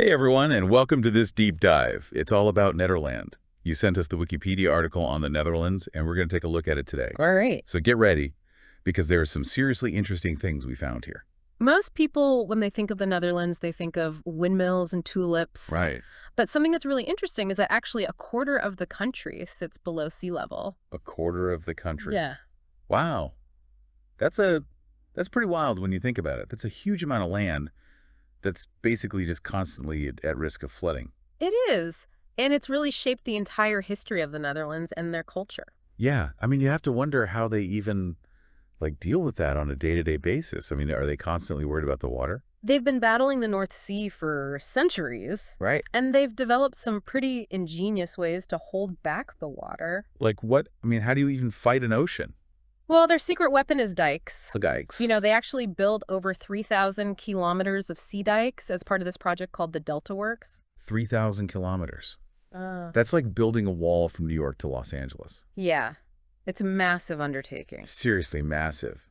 Hey everyone, and welcome to this deep dive. It's all about Nederland. You sent us the Wikipedia article on the Netherlands, and we're going to take a look at it today. All right. So get ready, because there are some seriously interesting things we found here. Most people, when they think of the Netherlands, they think of windmills and tulips. Right. But something that's really interesting is that actually a quarter of the country sits below sea level. A quarter of the country. Yeah. Wow. That's pretty wild when you think about it. That's a huge amount of land that's basically just constantly at risk of flooding. It is. And it's really shaped the entire history of the Netherlands and their culture. Yeah. I mean, you have to wonder how they even deal with that on a day-to-day basis. I mean, are they constantly worried about the water? They've been battling the North Sea for centuries. Right. And they've developed some pretty ingenious ways to hold back the water. Like what? I mean, how do you even fight an ocean? Well, their secret weapon is dikes. The dikes. You know, they actually built over 3,000 kilometers of sea dikes as part of this project called the Delta Works. 3,000 kilometers. That's like building a wall from New York to Los Angeles. Yeah. It's a massive undertaking. Seriously massive.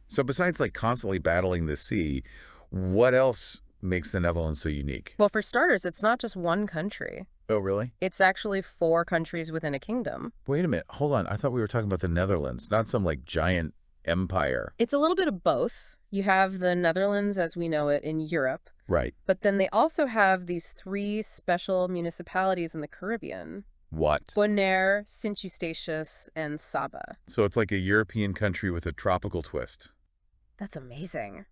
So besides constantly battling the sea, what else makes the Netherlands so unique? Well, for starters, it's not just one country. Oh, really? It's actually 4 countries within a kingdom. Wait a minute. Hold on. I thought we were talking about the Netherlands, not some giant empire. It's a little bit of both. You have the Netherlands as we know it in Europe, Right. but then they also have these 3 special municipalities in the Caribbean. What? Bonaire, Sint Eustatius, and Saba. So it's like a European country with a tropical twist. That's amazing.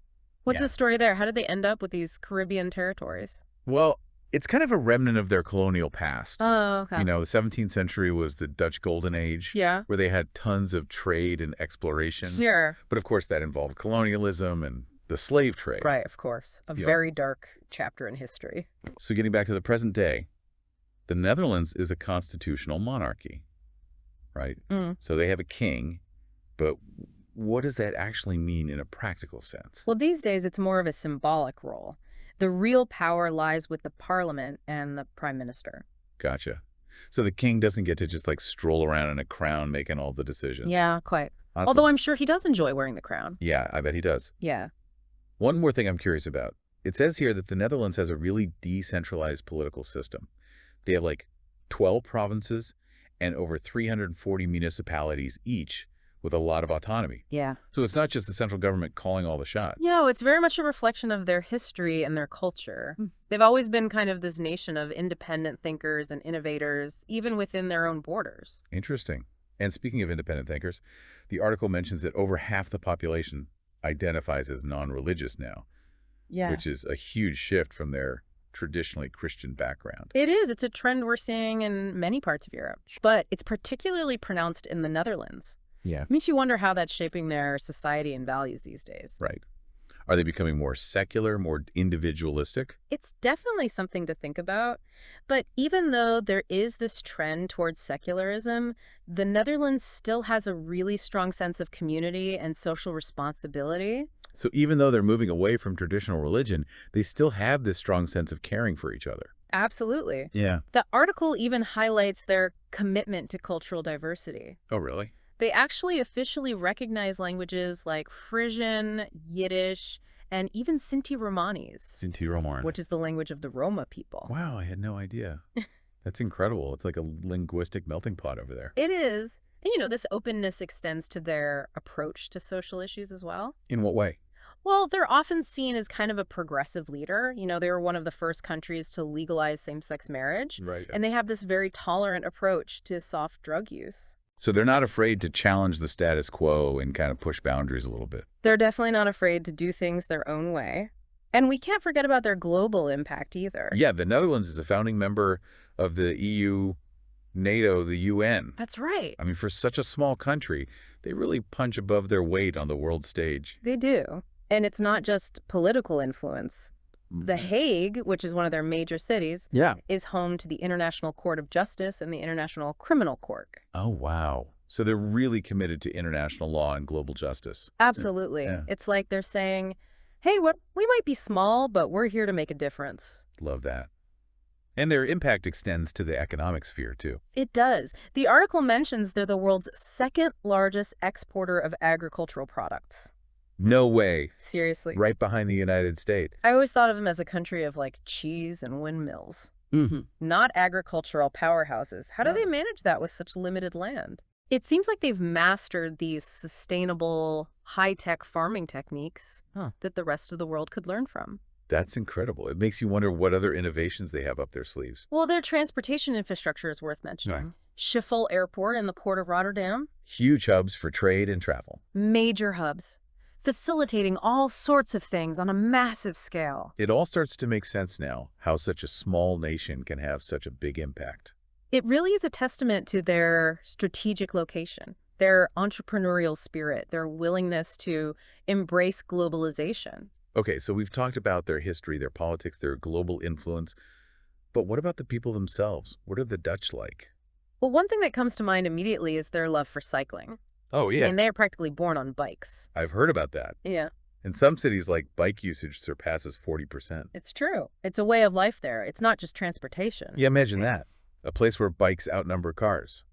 What's Yeah. the story there? How did they end up with these Caribbean territories? Well, it's kind of a remnant of their colonial past. Oh, okay. You know, the 17th century was the Dutch Golden Age, Yeah. where they had tons of trade and exploration. Sure. But of course, that involved colonialism and the slave trade. Right, of course. A Yeah. very dark chapter in history. So getting back to the present day, the Netherlands is a constitutional monarchy, right? Mm. So they have a king, but what does that actually mean in a practical sense? Well, these days it's more of a symbolic role. The real power lies with the parliament and the prime minister. Gotcha. So the king doesn't get to just stroll around in a crown making all the decisions. Yeah, quite. Not Although the- I'm sure he does enjoy wearing the crown. Yeah, I bet he does. Yeah. One more thing I'm curious about. It says here that the Netherlands has a really decentralized political system. They have 12 provinces and over 340 municipalities each with a lot of autonomy. Yeah. So it's not just the central government calling all the shots. No, it's very much a reflection of their history and their culture. They've always been kind of this nation of independent thinkers and innovators, even within their own borders. Interesting. And speaking of independent thinkers, the article mentions that over half the population identifies as non-religious now, Yeah. which is a huge shift from their traditionally Christian background. It is. It's a trend we're seeing in many parts of Europe, but it's particularly pronounced in the Netherlands. Yeah. It makes you wonder how that's shaping their society and values these days. Right. Are they becoming more secular, more individualistic? It's definitely something to think about, but even though there is this trend towards secularism, the Netherlands still has a really strong sense of community and social responsibility. So even though they're moving away from traditional religion, they still have this strong sense of caring for each other. Absolutely. Yeah. The article even highlights their commitment to cultural diversity. Oh, really? They actually officially recognize languages like Frisian, Yiddish, and even Sinti Romanis, Sinti Romorn. which is the language of the Roma people. Wow, I had no idea. That's incredible. It's like a linguistic melting pot over there. It is. And, this openness extends to their approach to social issues as well. In what way? Well, they're often seen as kind of a progressive leader. They were one of the first countries to legalize same-sex marriage. Right. And they have this very tolerant approach to soft drug use. So they're not afraid to challenge the status quo and kind of push boundaries a little bit. They're definitely not afraid to do things their own way. And we can't forget about their global impact either. Yeah, the Netherlands is a founding member of the EU, NATO, the UN. That's right. I mean, for such a small country, they really punch above their weight on the world stage. They do. And it's not just political influence. The Hague, which is one of their major cities, Yeah. is home to the International Court of Justice and the International Criminal Court. Oh, wow. So they're really committed to international law and global justice. Absolutely. Yeah. It's like they're saying, hey, we might be small, but we're here to make a difference. Love that. And their impact extends to the economic sphere, too. It does. The article mentions they're the world's second largest exporter of agricultural products. No way. Seriously. Right behind the United States. I always thought of them as a country of like cheese and windmills, not agricultural powerhouses. How do they manage that with such limited land? It seems like they've mastered these sustainable, high-tech farming techniques that the rest of the world could learn from. That's incredible. It makes you wonder what other innovations they have up their sleeves. Well, their transportation infrastructure is worth mentioning. Right. Schiphol Airport and the Port of Rotterdam, Huge hubs for trade and travel. major hubs, facilitating all sorts of things on a massive scale. It all starts to make sense now, how such a small nation can have such a big impact. It really is a testament to their strategic location, their entrepreneurial spirit, their willingness to embrace globalization. Okay, so we've talked about their history, their politics, their global influence. But what about the people themselves? What are the Dutch like? Well, one thing that comes to mind immediately is their love for cycling. Oh, yeah. And they are practically born on bikes. I've heard about that. Yeah, In some cities, like, bike usage surpasses 40%. it's true. It's a way of life there. It's not just transportation. Yeah, imagine that. A place where bikes outnumber cars.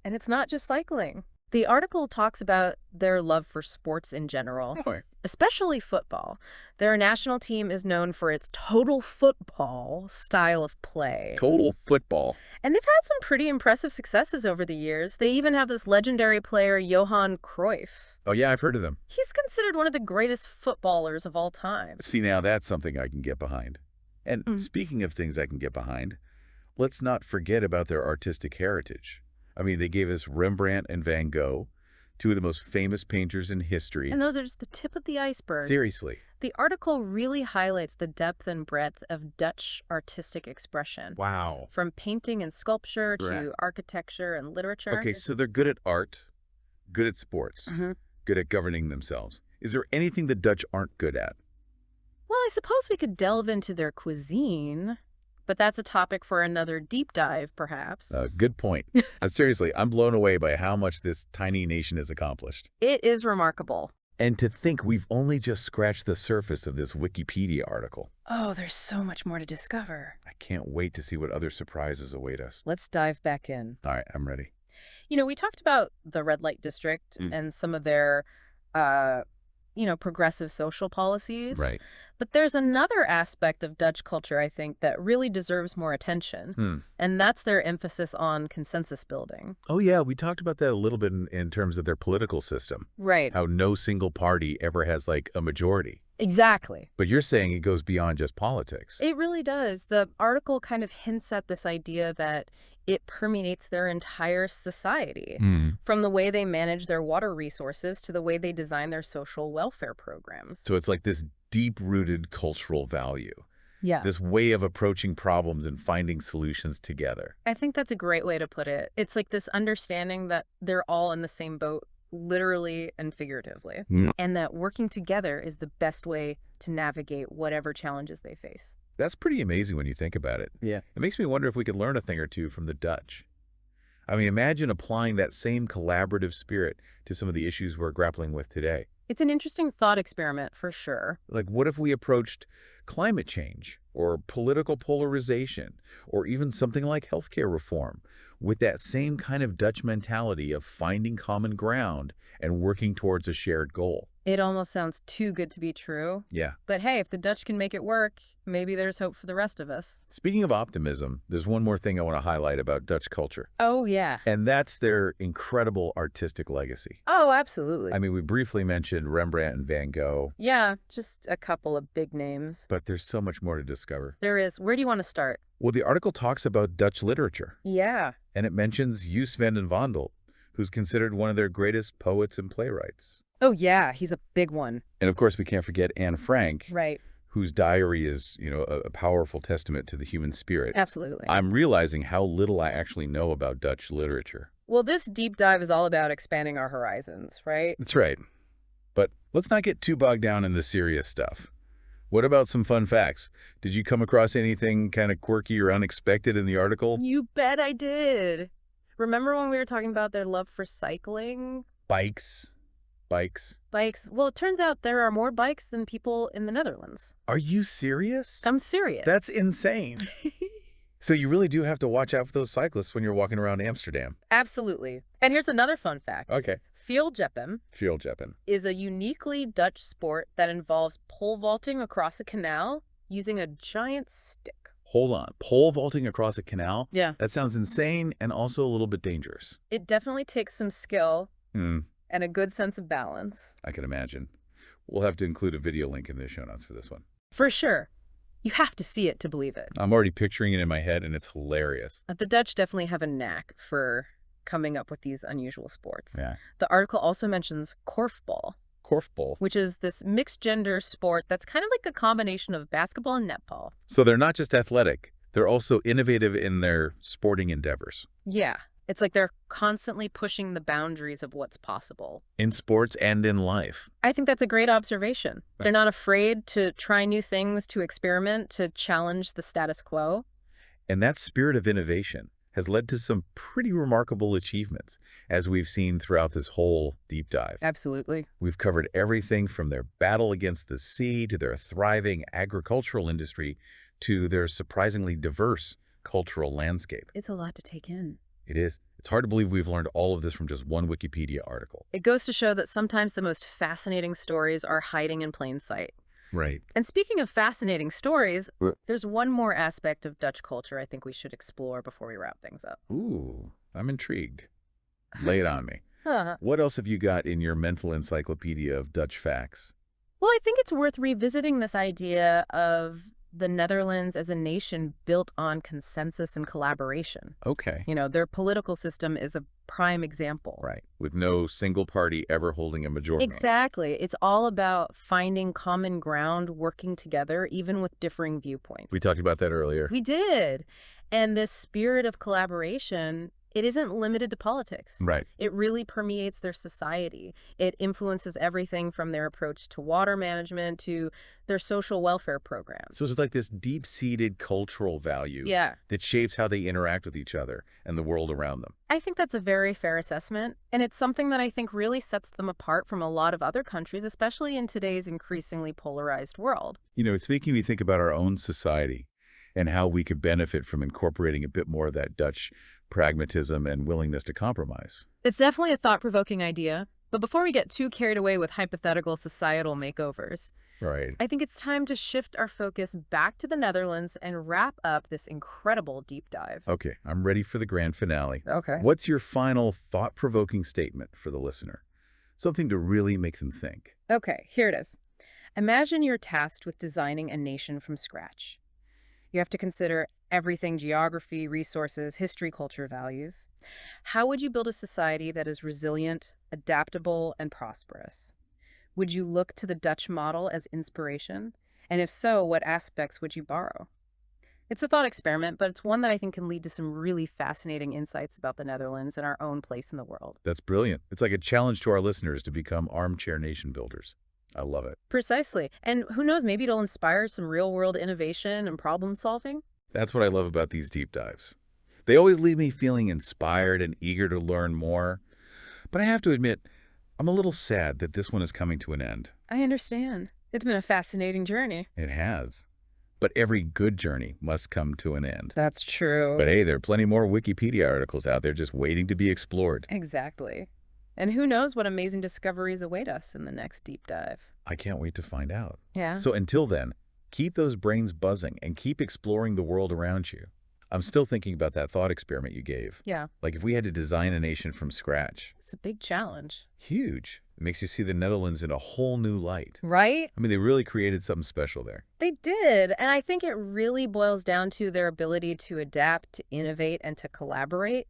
And it's not just cycling. The article talks about their love for sports in general, Oh, especially football. Their national team is known for its total football style of play. total football. And they've had some pretty impressive successes over the years. They even have this legendary player, Johan Cruyff. Oh, yeah, I've heard of them. He's considered one of the greatest footballers of all time. See, now that's something I can get behind. And speaking of things I can get behind, let's not forget about their artistic heritage. I mean, they gave us Rembrandt and Van Gogh, two of the most famous painters in history. And those are just the tip of the iceberg. Seriously. The article really highlights the depth and breadth of Dutch artistic expression. Wow. From painting and sculpture to Right. architecture and literature. Okay, so they're good at art, good at sports, good at governing themselves. Is there anything the Dutch aren't good at? Well, I suppose we could delve into their cuisine, but that's a topic for another deep dive, perhaps. Good point. Seriously, I'm blown away by how much this tiny nation has accomplished. It is remarkable. And to think we've only just scratched the surface of this Wikipedia article. Oh, there's so much more to discover. I can't wait to see what other surprises await us. Let's dive back in. All right, I'm ready. You know, we talked about the red light district and some of their, progressive social policies. Right. But there's another aspect of Dutch culture, I think, that really deserves more attention. And that's their emphasis on consensus building. Oh, yeah, we talked about that a little bit in terms of their political system. Right. How no single party ever has, like, a majority. Exactly. But you're saying it goes beyond just politics. It really does. The article kind of hints at this idea that it permeates their entire society, from the way they manage their water resources to the way they design their social welfare programs. So it's like this deep-rooted cultural value. Yeah. This way of approaching problems and finding solutions together. I think that's a great way to put it. It's like this understanding that they're all in the same boat, literally and figuratively, and that working together is the best way to navigate whatever challenges they face. That's pretty amazing when you think about it. Yeah. It makes me wonder if we could learn a thing or two from the Dutch. I mean, imagine applying that same collaborative spirit to some of the issues we're grappling with today. It's an interesting thought experiment for sure. Like, what if we approached climate change or political polarization or even something like healthcare reform with that same kind of Dutch mentality of finding common ground and working towards a shared goal? It almost sounds too good to be true. Yeah. But hey, if the Dutch can make it work, maybe there's hope for the rest of us. Speaking of optimism, there's one more thing I want to highlight about Dutch culture, Oh, yeah. and that's their incredible artistic legacy. Oh, absolutely. I mean, we briefly mentioned Rembrandt and Van Gogh, Yeah, just a couple of big names. but there's so much more to discover. There is. Where do you want to start? Well, the article talks about Dutch literature, Yeah. and it mentions Jus van den Wandel, who's considered one of their greatest poets and playwrights. Oh, yeah. He's a big one. And of course, we can't forget Anne Frank, Right. whose diary is, a powerful testament to the human spirit. Absolutely. I'm realizing how little I actually know about Dutch literature. Well, this deep dive is all about expanding our horizons, right? That's right. But let's not get too bogged down in the serious stuff. What about some fun facts? Did you come across anything kind of quirky or unexpected in the article? You bet I did. Remember when we were talking about their love for cycling? Bikes. Bikes. Bikes. Well, it turns out there are more bikes than people in the Netherlands. Are you serious? I'm serious. That's insane. So you really do have to watch out for those cyclists when you're walking around Amsterdam. Absolutely. And here's another fun fact. Okay. Fieldjeppen Fieldjeppen. is a uniquely Dutch sport that involves pole vaulting across a canal using a giant stick. Hold on. Pole vaulting across a canal? Yeah. That sounds insane and also a little bit dangerous. It definitely takes some skill Hmm. and a good sense of balance. I can imagine. We'll have to include a video link in the show notes for this one. For sure. You have to see it to believe it. I'm already picturing it in my head, and it's hilarious. The Dutch definitely have a knack for coming up with these unusual sports. Yeah. The article also mentions korfball, Korfball. which is this mixed-gender sport that's kind of like a combination of basketball and netball. So they're not just athletic. They're also innovative in their sporting endeavors. Yeah. It's like they're constantly pushing the boundaries of what's possible. In sports and in life. I think that's a great observation. They're not afraid to try new things, to experiment, to challenge the status quo. And that spirit of innovation has led to some pretty remarkable achievements, as we've seen throughout this whole deep dive. Absolutely. We've covered everything from their battle against the sea to their thriving agricultural industry to their surprisingly diverse cultural landscape. It's a lot to take in. It is. It's hard to believe we've learned all of this from just one Wikipedia article. It goes to show that sometimes the most fascinating stories are hiding in plain sight. Right. And speaking of fascinating stories, What? there's one more aspect of Dutch culture I think we should explore before we wrap things up. Ooh, I'm intrigued. Lay it on me. Huh. What else have you got in your mental encyclopedia of Dutch facts? Well, I think it's worth revisiting this idea of the Netherlands as a nation built on consensus and collaboration. Okay. You know, their political system is a prime example. Right. With no single party ever holding a majority. Exactly. It's all about finding common ground, working together, even with differing viewpoints. We talked about that earlier. We did. And this spirit of collaboration, it isn't limited to politics. Right. It really permeates their society. It influences everything from their approach to water management to their social welfare programs. So it's like this deep-seated cultural value Yeah. that shapes how they interact with each other and the world around them. I think that's a very fair assessment, and it's something that I think really sets them apart from a lot of other countries, especially in today's increasingly polarized world. You know, it's making me think about our own society and how we could benefit from incorporating a bit more of that Dutch pragmatism and willingness to compromise. It's definitely a thought-provoking idea, but before we get too carried away with hypothetical societal makeovers, Right. I think it's time to shift our focus back to the Netherlands and wrap up this incredible deep dive. Okay, I'm ready for the grand finale. Okay. What's your final thought-provoking statement for the listener? Something to really make them think. Okay, here it is. Imagine you're tasked with designing a nation from scratch. You have to consider everything: geography, resources, history, culture, values. How would you build a society that is resilient, adaptable, and prosperous? Would you look to the Dutch model as inspiration? And if so, what aspects would you borrow? It's a thought experiment, but it's one that I think can lead to some really fascinating insights about the Netherlands and our own place in the world. That's brilliant. It's like a challenge to our listeners to become armchair nation builders. I love it. Precisely. And who knows, maybe it'll inspire some real-world innovation and problem solving. That's what I love about these deep dives. They always leave me feeling inspired and eager to learn more. But I have to admit, I'm a little sad that this one is coming to an end. I understand. It's been a fascinating journey. It has. But every good journey must come to an end. That's true. But hey, there are plenty more Wikipedia articles out there just waiting to be explored. Exactly. And who knows what amazing discoveries await us in the next deep dive. I can't wait to find out. Yeah. So until then, keep those brains buzzing and keep exploring the world around you. I'm still thinking about that thought experiment you gave. Yeah. Like if we had to design a nation from scratch. It's a big challenge. Huge. It makes you see the Netherlands in a whole new light. Right? I mean, they really created something special there. They did. And I think it really boils down to their ability to adapt, to innovate, and to collaborate.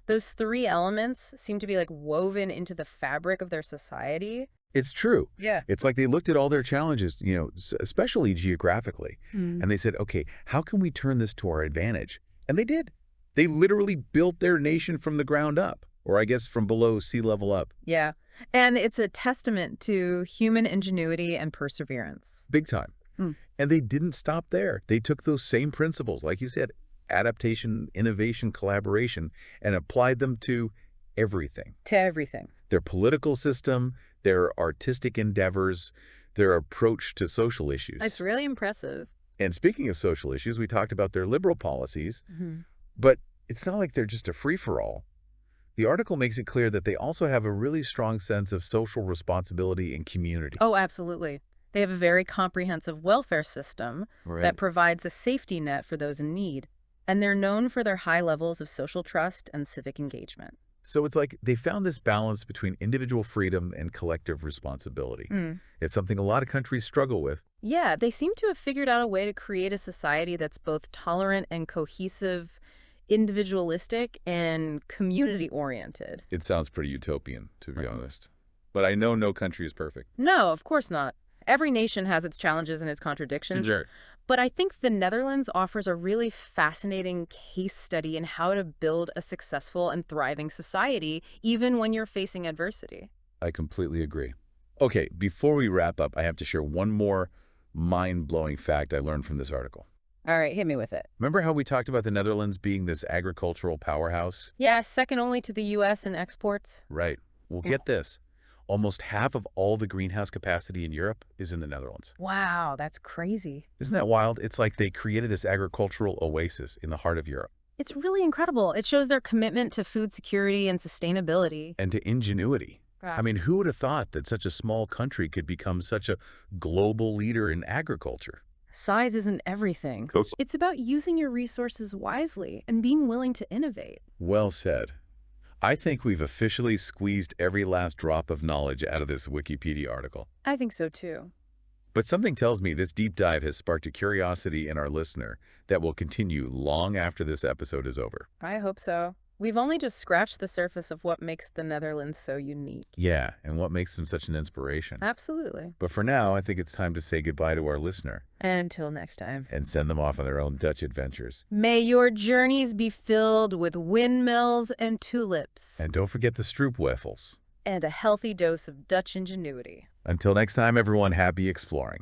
Those three elements seem to be like woven into the fabric of their society. It's true. Yeah. It's like they looked at all their challenges, you know, especially geographically, Mm. and they said, okay, how can we turn this to our advantage? And they did. They literally built their nation from the ground up, or I guess from below sea level up. Yeah. And it's a testament to human ingenuity and perseverance. Big time. Mm. And they didn't stop there. They took those same principles, like you said, adaptation, innovation, collaboration, and applied them to everything. To everything. Their political system, their artistic endeavors, their approach to social issues. It's really impressive. And speaking of social issues, we talked about their liberal policies, Mm-hmm. but it's not like they're just a free-for-all. The article makes it clear that they also have a really strong sense of social responsibility and community. Oh, absolutely. They have a very comprehensive welfare system that Right. provides a safety net for those in need. And they're known for their high levels of social trust and civic engagement. So it's like they found this balance between individual freedom and collective responsibility. Mm. It's something a lot of countries struggle with. Yeah, they seem to have figured out a way to create a society that's both tolerant and cohesive, individualistic and community-oriented. It sounds pretty utopian, to be Right. honest. But I know no country is perfect. No, of course not. Every nation has its challenges and its contradictions. Sure. But I think the Netherlands offers a really fascinating case study in how to build a successful and thriving society, even when you're facing adversity. I completely agree. Okay, before we wrap up, I have to share one more mind-blowing fact I learned from this article. All right, hit me with it. Remember how we talked about the Netherlands being this agricultural powerhouse? Yeah, second only to the U.S. in exports. Right. Well, Yeah. get this. Almost half of all the greenhouse capacity in Europe is in the Netherlands. Wow, that's crazy. Isn't that wild? It's like they created this agricultural oasis in the heart of Europe. It's really incredible. It shows their commitment to food security and sustainability. And to ingenuity. Yeah. I mean, who would have thought that such a small country could become such a global leader in agriculture? Size isn't everything. Close. It's about using your resources wisely and being willing to innovate. Well said. I think we've officially squeezed every last drop of knowledge out of this Wikipedia article. I think so too. But something tells me this deep dive has sparked a curiosity in our listener that will continue long after this episode is over. I hope so. We've only just scratched the surface of what makes the Netherlands so unique. Yeah, and what makes them such an inspiration. Absolutely. But for now, I think it's time to say goodbye to our listener Until next time. and send them off on their own Dutch adventures. May your journeys be filled with windmills and tulips. And don't forget the stroopwafels. And a healthy dose of Dutch ingenuity. Until next time, everyone, happy exploring.